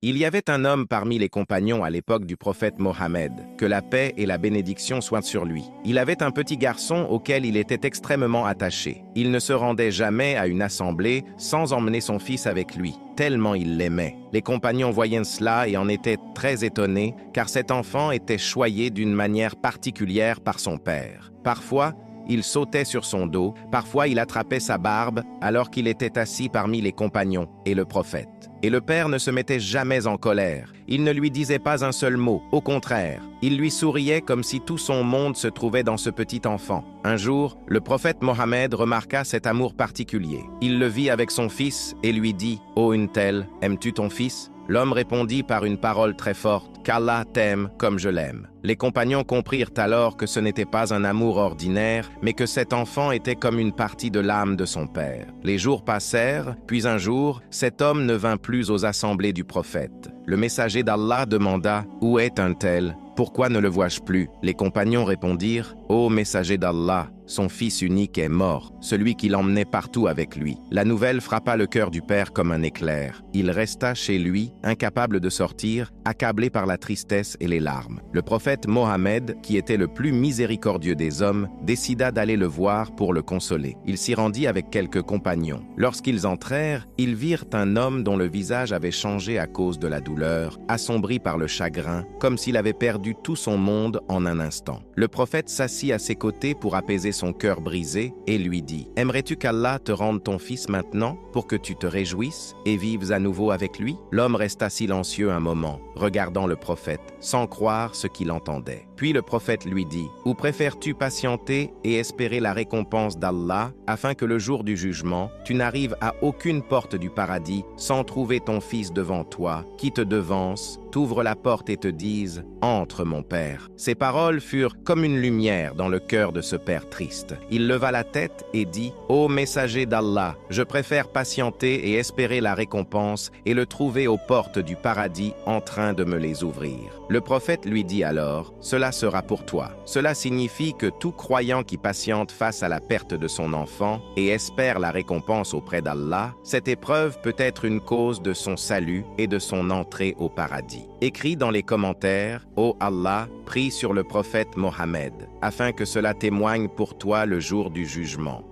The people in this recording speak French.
Il y avait un homme parmi les compagnons à l'époque du prophète Mohammed, que la paix et la bénédiction soient sur lui. Il avait un petit garçon auquel il était extrêmement attaché. Il ne se rendait jamais à une assemblée sans emmener son fils avec lui, tellement il l'aimait. Les compagnons voyaient cela et en étaient très étonnés, car cet enfant était choyé d'une manière particulière par son père. Parfois, il sautait sur son dos, parfois il attrapait sa barbe alors qu'il était assis parmi les compagnons et le prophète. Et le père ne se mettait jamais en colère. Il ne lui disait pas un seul mot, au contraire. Il lui souriait comme si tout son monde se trouvait dans ce petit enfant. Un jour, le prophète Mohammed remarqua cet amour particulier. Il le vit avec son fils et lui dit « Oh une telle, aimes-tu ton fils ?» L'homme répondit par une parole très forte, « Qu'Allah t'aime comme je l'aime. » Les compagnons comprirent alors que ce n'était pas un amour ordinaire, mais que cet enfant était comme une partie de l'âme de son père. Les jours passèrent, puis un jour, cet homme ne vint plus aux assemblées du prophète. Le messager d'Allah demanda, « Où est un tel ? Pourquoi ne le vois-je plus ?» Les compagnons répondirent, « Ô messager d'Allah, son fils unique est mort, celui qui l'emmenait partout avec lui. » La nouvelle frappa le cœur du père comme un éclair. Il resta chez lui, incapable de sortir, accablé par la tristesse et les larmes. Le prophète Mohammed, qui était le plus miséricordieux des hommes, décida d'aller le voir pour le consoler. Il s'y rendit avec quelques compagnons. Lorsqu'ils entrèrent, ils virent un homme dont le visage avait changé à cause de la douleur, assombri par le chagrin, comme s'il avait perdu tout son monde en un instant. Le prophète s'assit à ses côtés pour apaiser son cœur brisé et lui dit « Aimerais-tu qu'Allah te rende ton fils maintenant pour que tu te réjouisses et vives à nouveau avec lui ?» L'homme resta silencieux un moment, regardant le prophète, sans croire ce qu'il entendait. Puis le prophète lui dit « Ou préfères-tu patienter et espérer la récompense d'Allah afin que le jour du jugement, tu n'arrives à aucune porte du paradis sans trouver ton fils devant toi, qui te devance, t'ouvre la porte et te dise « Entre, mon père ». Ces paroles furent comme une lumière dans le cœur de ce père triste. Il leva la tête et dit « Ô messager d'Allah, je préfère patienter et espérer la récompense et le trouver aux portes du paradis en train de me les ouvrir. » Le prophète lui dit alors « Cela sera pour toi. » Cela signifie que tout croyant qui patiente face à la perte de son enfant et espère la récompense auprès d'Allah, cette épreuve peut être une cause de son salut et de son entrée au paradis. Écris dans les commentaires « Ô Allah, prie sur le prophète Mohammed, afin que cela témoigne pour toi le jour du jugement. »